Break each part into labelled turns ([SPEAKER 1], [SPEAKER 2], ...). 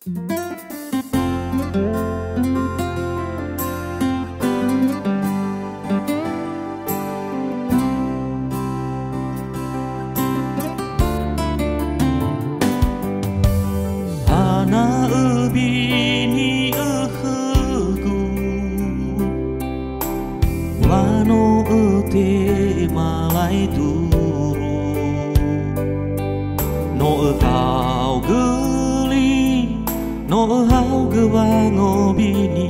[SPEAKER 1] Hana ubini uhugu Wano ute malai turu No hau geli No hau gewang obini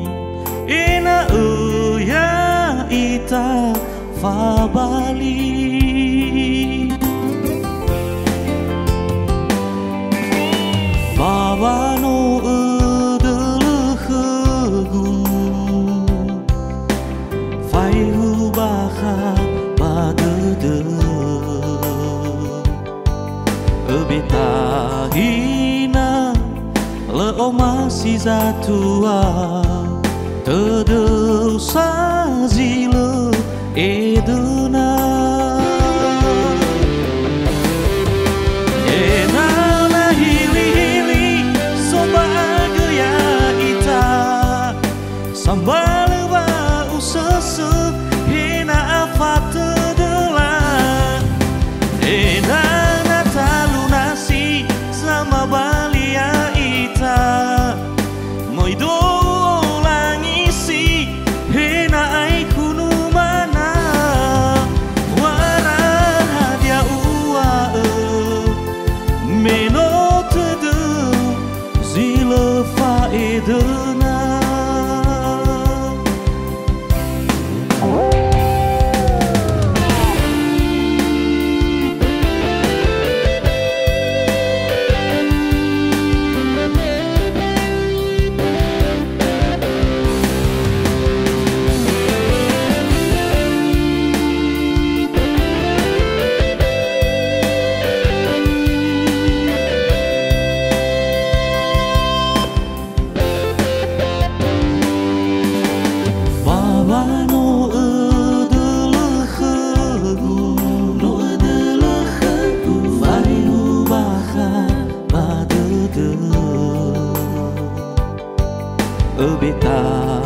[SPEAKER 1] Ina uya ita fabali Baba no uduluhugu Fai hubaha badudu Ebitahina Leo masih zatua Tedu sazilu eduna Sambal ba ususu hina afatudula Hina natalu nasi sama balia ita Moido langisi hina ai kunu mana Warah dia ua Meno tudu zila faeduna Beta